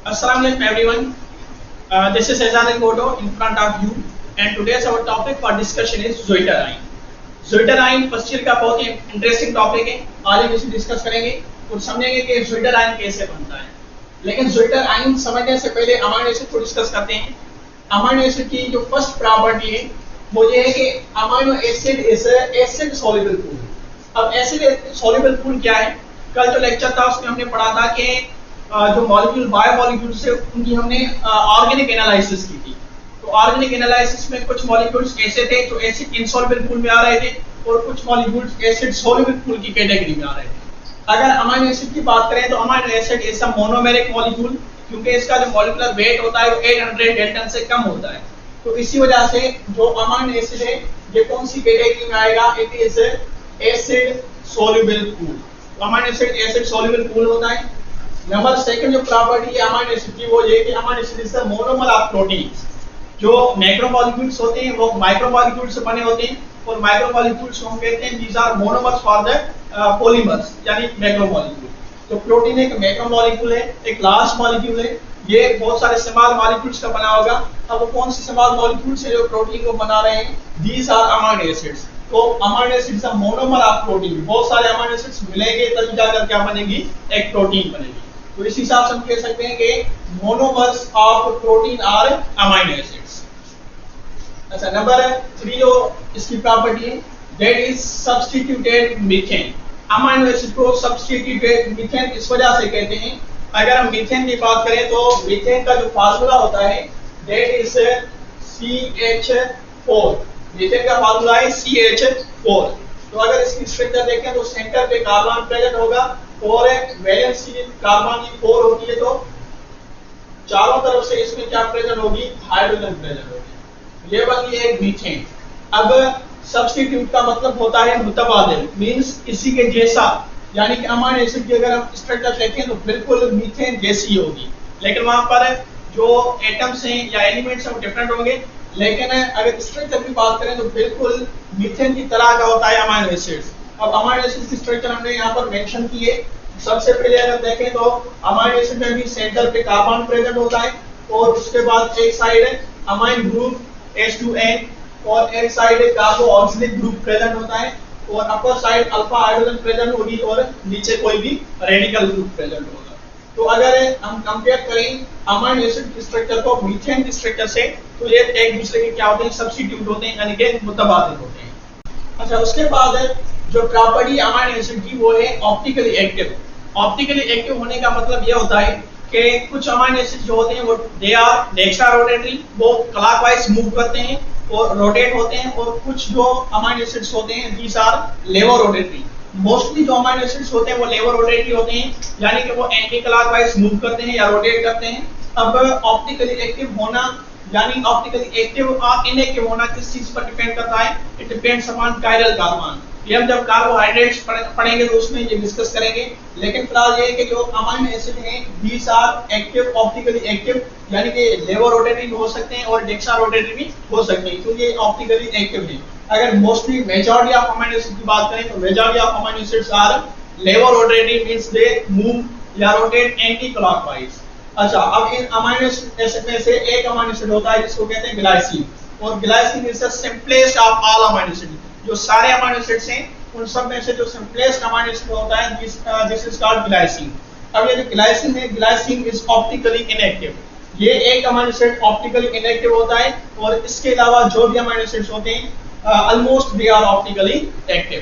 Assalamu alaikum everyone. This is Ezan Koto in front of you, and today's our topic for discussion is Zoeterine. Zoeterine first year का बहुत ही interesting topic है। आज हम इसे discuss करेंगे और समझेंगे कि Zoeterine कैसे बनता है। लेकिन Zoeterine समझने से पहले अमाइनो एसिड को डिस्कस करते हैं। अमाइनो एसिड की जो फर्स्ट प्रॉपर्टी है वो ये है कि amino acid is acid soluble pool. अब एसिड सॉल्युबल पूल क्या है? कल जो लेक्चर था उसमें हमने पढ़ा था कि जो मॉलिक्यूल बायोमॉलिक्यूल से उनकी हमने ऑर्गेनिक एनालिसिस की थी। तो ऑर्गेनिक एनालिसिस में कुछ मॉलिक्यूल्स ऐसे थे जो एसिड इनसॉल्युबल पूल में आ रहे थे और कुछ मॉलिक्यूल्स एसिड सॉल्युबल पूल की कैटेगरी में आ रहे थे। अगर अमाइनो एसिड की बात करें तो amino acid is a monomeric molecule, क्योंकि इसका जो मॉलिक्यूलर वेट होता है वो 800 डेल्टन से कम होता है। तो इसी वजह से जो अमाइनो एसिड है ये कौन सी कैटेगरी में आएगा? It is acid soluble pool. Amino acid acid soluble pool होता है। नंबर सेकंड जो प्रॉपर्टी है अमाइनो एसिड की वो ये कि amino acid is the monomer of proteins. जो मैक्रोमोलिक्यूल्स होते हैं वो माइक्रोमोलिक्यूल्स से बने होते हैं और माइक्रोमोलिक्यूल्स को हम कहते हैं these are monomers for the polymers यानी मैक्रोमोलिक्यूल। तो प्रोटीन एक मैक्रोमोलिक्यूल है, एक लार्ज मॉलिक्यूल है। ये बहुत सारे स्मॉल मॉलिक्यूल्स का बना होगा। अब वो कौन से स्मॉल मॉलिक्यूल्स है जो प्रोटीन को बना रहे हैं? These are amino acids. तो amino acid is a monomer of protein. बहुत सारे अमाइनो एसिड्स मिलेंगे तब जाकर क्या बनेगी? एक प्रोटीन बनेगी। तो इस हिसाब से हम कह सकते हैं कि monomers of protein are amino acids. अच्छा, नंबर 3 जो इसकी प्रॉपर्टी है that is substituted methane. Amino acid को सब्स्टिट्यूटेड मीथेन इस वजह से कहते हैं। अगर हम मीथेन की बात करें तो मीथेन का जो फार्मूला होता है दैट इज CH4। मीथेन का फार्मूला है CH4। तो अगर इसकी स्ट्रक्चर देखें तो सेंटर पे कार्बन प्रेजेंट होगा और वैलेंसी कार्बन की 4 होती है, तो चारों तरफ से इसमें क्या प्रेजेंट होगी? हाइड्रोजन प्रेजेंट होगी। ये बन गई एक मीथेन। अब सब्स्टिट्यूट का मतलब होता है मुतबादिल, मींस इसी के जैसा। यानी कि अमाइनो एसिड की अगर हम स्ट्रक्चर देखें तो बिल्कुल मीथेन जैसी होगी, लेकिन वहां पर जो एटम्स हैं या एलिमेंट्स हैं वो डिफरेंट होंगे। लेकिन अगर स्ट्रक्चर की बात करें तो बिल्कुल मीथेन की तरह का होता है अमाइनो एसिड्स। अब अमाइनो एसिड की स्ट्रक्चर हमने यहाँ पर मेंशन की है। सबसे पहले अगर देखें तो अमाइनो एसिड में भी सेंटर पे कार्बन प्रेजेंट होता है और उसके बाद एक साइड अमाइन ग्रुप H2N और एक साइड कार्बो ऑक्सिलिक ग्रुप प्रेजेंट होता है और upper side alpha hydrogen present होगी और नीचे कोई भी रेडिकल ग्रुप प्रेजेंट होगा। तो अगर हम कंपेयर करें अमाइनो एसिड की स्ट्रक्चर को मीथेन की स्ट्रक्चर से तो ये एक दूसरे के क्या होते हैं? सब्स्टिट्यूट होते हैं, यानी कि मुतबादिल होते हैं। अच्छा, उसके बाद जो प्रॉपर्टी अमाइनो एसिड की वो है ऑप्टिकली एक्टिव। ऑप्टिकली एक्टिव होने का मतलब ये होता है कि कुछ अमाइनो एसिड जो होते हैं वो दे आर डेक्स्ट्रा रोटेटरी, वो क्लॉकवाइज मूव करते हैं और रोटेट होते हैं, और कुछ जो अमाइनो एसिड्स होते हैं these are levo rotatory. Mostly जो अमाइनो एसिड्स होते हैं वो लेवो रोटेटरी होते हैं, यानी कि वो एंटी क्लॉकवाइज मूव करते हैं या रोटेट करते हैं। अब ऑप्टिकली एक्टिव होना यानी ऑप्टिकली एक्टिव और इनएक्टिव होना किस चीज पर डिपेंड करता है? It depends upon chiral carbon. ये हम जब कार्बोहाइड्रेट्स पढ़ेंगे तो उसमें ये डिस्कस करेंगे। लेकिन फिलहाल ये है कि जो अमाइनो एसिड हैं these are active optically active, यानी कि लेवो रोटेटरी भी हो सकते हैं और डेक्स्ट्रा रोटेटरी भी हो सकते हैं, तो ये ऑप्टिकली एक्टिव है। अगर mostly majority of amino acid की बात करें तो majority of amino acids are levo rotatory, means they move या रोटेट एंटी क्लॉकवाइज। अच्छा, अब इन अमाइनो एसिड में से एक अमाइनो एसिड होता है जिसको कहते हैं ग्लाइसिन, और glycine is the simplest of all amino acid. जो सारे अमाइनो एसिड्स हैं उन सब में से जो सिंपलेस्ट अमाइनो एसिड होता है दिस इज कॉल्ड ग्लाइसिन। अब ये जो ग्लाइसिन है, ग्लाइसिन इज ऑप्टिकली इनएक्टिव। ये एक अमाइनो एसिड ऑप्टिकली इनएक्टिव होता है और इसके अलावा जो भी अमाइनो एसिड्स होते हैं almost they are optically active.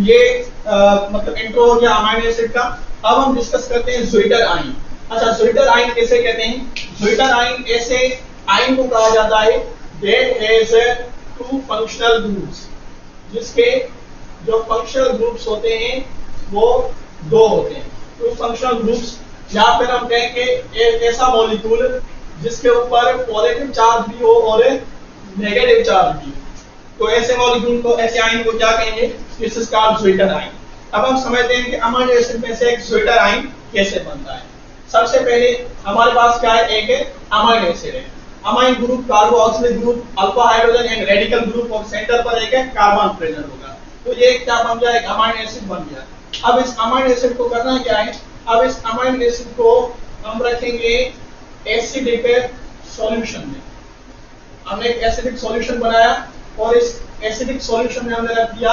ये मतलब इंट्रो हो गया अमाइनो एसिड का। अब हम डिस्कस करते हैं Zoeterine। अच्छा, Zoeterine कैसे कहते हैं? Zoeterine ऐसे आयन को कहा जाता है that has two functional groups, जिसके जो फंक्शनल ग्रुप्स होते हैं वो दो होते हैं। तो फंक्शनल ग्रुप्स, या फिर हम कहें कि एक ऐसा मॉलिक्यूल जिसके ऊपर पॉजिटिव चार्ज भी हो और नेगेटिव चार्ज भी हो, तो ऐसे मॉलिक्यूल को, ऐसे आयन को क्या कहेंगे? This is called Zoeterine। अब हम समझते हैं कि अमाइनो एसिड में से एक Zoeterine कैसे बनता है। सबसे पहले हमारे पास क्या है? एक अमाइनो एसिड है। Amine group, carboxylic group, alpha hydrogen and radical group, और सेंटर पर एक कार्बन प्रेजेंट होगा। तो ये क्या बन गया? एक अमाइनो एसिड बन गया। अब इस अमाइनो एसिड को करना क्या है? अब इस अमाइनो एसिड को हम रखेंगे एसिडिक सॉल्यूशन में। हमने एक एसिडिक सॉल्यूशन बनाया और इस एसिडिक सॉल्यूशन में हमने रख दिया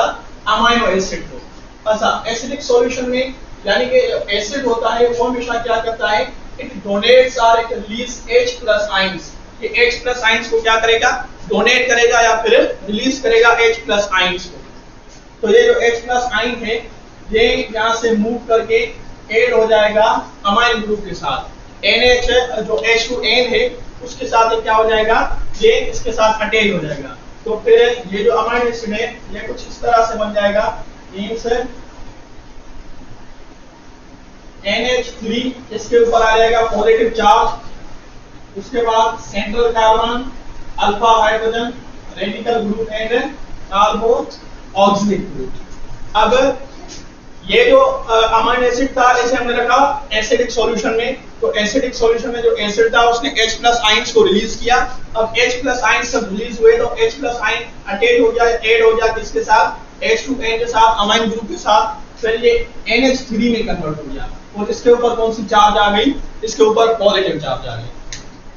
अमाइनो एसिड को। अच्छा, एसिडिक सॉल्यूशन में यानी कि एसिड होता है वो हमेशा क्या करता है, इट डोनेट्स और इट रिलीज H+ आयंस। ये H+ आयंस को क्या करेगा, डोनेट करेगा या फिर रिलीज करेगा H+ आयंस को। तो ये जो H+ आयन है ये यहाँ से मूव करके ऐड हो जाएगा अमाइन ग्रुप के साथ। NH जो H2N है उसके साथ ये क्या हो जाएगा, ये इसके साथ अटैच हो जाएगा। तो फिर ये जो अमाइन एसिड है ये कुछ इस तरह से बन जाएगा, मींस NH3 इसके ऊपर आ जाएगा पॉजिटिव चार्ज, उसके बाद central carbon, alpha hydrogen, radical group and carboxylic group. अब ये जो अमाइन एसिड था इसे हमने रखा एसिडिक सॉल्यूशन में। तो एसिडिक सॉल्यूशन में जो एसिड था उसने H+ आयंस को रिलीज किया। अब H+ आयंस जब रिलीज हुए तो H+ आयन अटैच हो गया, ऐड हो गया किसके साथ, H2N के साथ, अमाइन ग्रुप के साथ। फिर ये NH3 में कन्वर्ट हो गया और इसके ऊपर कौन सी चार्ज आ गई, इसके ऊपर पॉजिटिव चार्ज आ गई।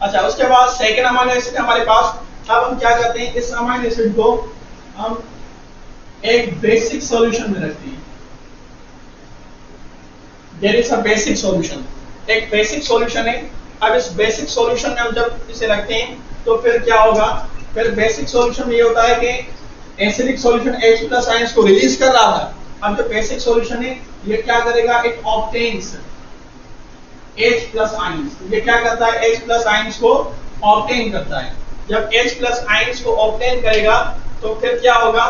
अच्छा, उसके बाद सेकंड अमाइनो एसिड हमारे पास। अब हम क्या करते हैं, इस अमाइनो एसिड को हम एक बेसिक सॉल्यूशन में रखते हैं। There is a basic solution, एक बेसिक सॉल्यूशन है। अब इस बेसिक सॉल्यूशन में हम जब इसे रखते हैं तो फिर क्या होगा, फिर बेसिक सॉल्यूशन में ये होता है कि एसिडिक सॉल्यूशन H+ आयंस को रिलीज कर रहा था। अब जो बेसिक सॉल्यूशन है ये क्या करेगा, इट ऑब्टेन्स H+ आयंस। ये क्या करता है, H+ आयंस को ऑब्टेन करता है। जब H+ आयंस को ऑब्टेन करेगा तो फिर क्या होगा,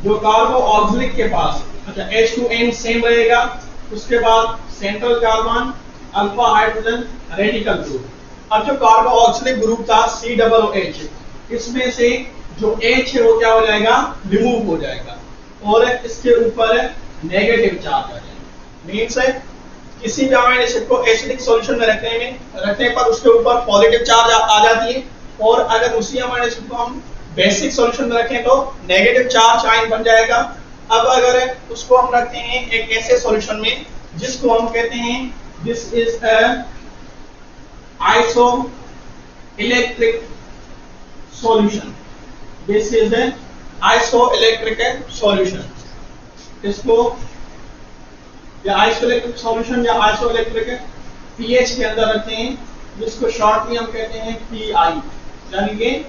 जो कार्बो ऑक्सिलिक के पास, अच्छा H2N सेम रहेगा, उसके बाद central carbon, alpha hydrogen, radical group. अब जो कार्बो ऑक्सिलिक ग्रुप था COOH, इसमें से जो H है वो क्या हो जाएगा, रिमूव हो जाएगा और इसके ऊपर नेगेटिव चार्ज आ जाएगा। मींस किसी भी अमाइनो एसिड को एसिडिक सॉल्यूशन में रखने पर उसके ऊपर पॉजिटिव चार्ज आ जाती है, और अगर उसी अमाइनो एसिड को हम बेसिक सॉल्यूशन में रखें तो नेगेटिव चार्ज आयन बन जाएगा। अब अगर उसको हम रखते हैं एक ऐसे सॉल्यूशन में जिसको हम कहते हैं this is a iso electric solution, this is a iso electric solution. इसको या आइसो इलेक्ट्रिक सॉल्यूशन या आइसो इलेक्ट्रिक पीएच के अंदर रखते हैं, जिसको शॉर्टली हम कहते हैं PI, यानी कि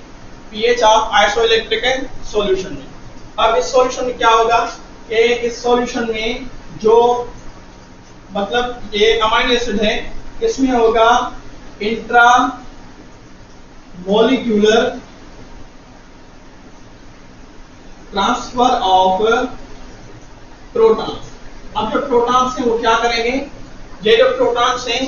pH ऑफ आइसोइलेक्ट्रिक सॉल्यूशन में। अब इस सॉल्यूशन में क्या होगा कि इस सॉल्यूशन में जो मतलब ये अमाइनो एसिड है इसमें होगा intra molecular transfer of protons. अब जो प्रोटॉन्स हैं वो क्या करेंगे, ये जो प्रोटॉन्स हैं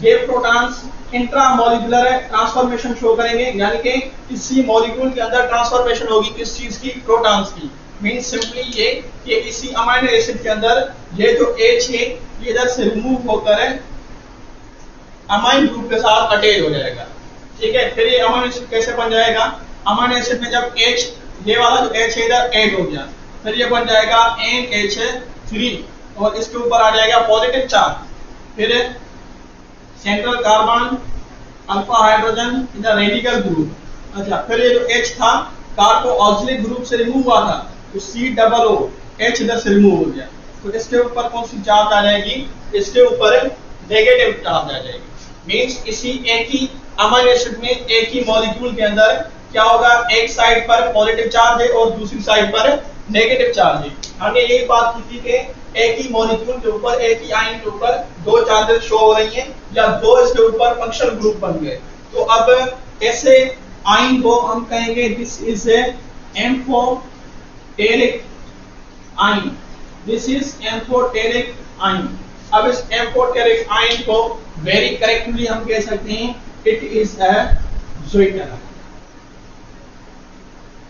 ये protons intra molecular transformation show करेंगे, यानी कि किसी मॉलिक्यूल के अंदर ट्रांसफॉर्मेशन होगी किस चीज की, प्रोटॉन्स की। मींस सिंपली ये कि इसी अमाइनो एसिड के अंदर ये जो H है ये इधर से रिमूव होकर अमाइन ग्रुप के साथ अटैच हो जाएगा। ठीक है, फिर ये अमाइनो एसिड कैसे बन जाएगा, अमाइनो एसिड में जब H, ये वाला जो H है इधर ऐड हो गया, फिर ये बन जाएगा NH3 और इसके ऊपर आ जाएगा पॉजिटिव चार्ज। फिर सेंट्रल कार्बन, अल्फा हाइड्रोजन, इधर रेडिकल ग्रुप। अच्छा, फिर ये जो H था कार्बो ऑक्सिलिक ग्रुप से रिमूव हुआ था तो COOH इधर से रिमूव हो गया, तो इसके ऊपर कौन सी चार्ज आ जाएगी, इसके ऊपर नेगेटिव चार्ज आ जाएगी। मींस इसी एक ही अमाइनो एसिड में एक ही मॉलिक्यूल के अंदर क्या होगा, एक साइड पर पॉजिटिव चार्ज है और दूसरी साइड पर नेगेटिव चार्ज है। हमने यही बात की थी कि एक ही मॉलिक्यूल के ऊपर, एक ही आयन के ऊपर दो चार्जेस शो हो रही हैं या दो इसके ऊपर फंक्शनल ग्रुप बन गए। तो अब ऐसे आयन को हम कहेंगे this is a amphoteric ion, this is amphoteric ion. अब इस एम्फोटेरिक आयन को वेरी करेक्टली हम कह सकते हैं इट इज अ ज़्विटर।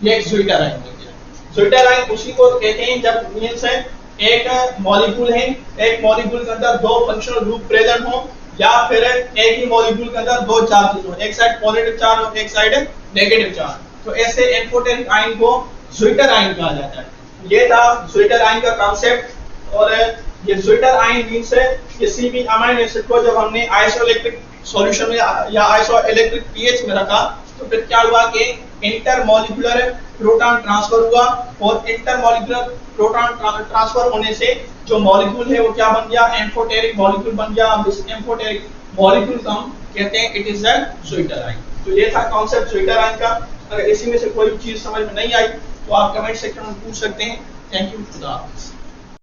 ये एक ज़्विटर आयन हो गया। ज़्विटर आयन उसी को कहते हैं जब मींस है एक मॉलिक्यूल है, एक मॉलिक्यूल के अंदर दो फंक्शनल ग्रुप प्रेजेंट हो या फिर एक ही मॉलिक्यूल के अंदर दो चार्जेस हो, एक साइड पॉजिटिव चार्ज और एक साइड नेगेटिव चार्ज। तो ऐसे एम्फोटेरिक आयन को ज़्विटर आयन कहा जाता है। ये था ज़्विटर आयन का कॉन्सेप्ट। और ये स्वीटर आयन मींस है किसी भी अमाइन एसिड को जब हमने आइसोइलेक्ट्रिक सॉल्यूशन में या आइसोइलेक्ट्रिक पीएच में रखा तो फिर क्या हुआ कि इंटरमॉलिक्यूलर प्रोटॉन ट्रांसफर हुआ और इंटरमॉलिक्यूलर प्रोटॉन ट्रांसफर होने से जो मॉलिक्यूल है वो क्या बन गया, एम्फोटेरिक मॉलिक्यूल बन गया। इस एम्फोटेरिक मॉलिक्यूल को हम कहते हैं it is a zwitterion. तो ये था कॉन्सेप्ट स्वीटर आयन का। अगर इसी में से कोई चीज समझ में नहीं आई तो आप कमेंट सेक्शन में पूछ सकते हैं। थैंक यू, खुदा हाफिज़।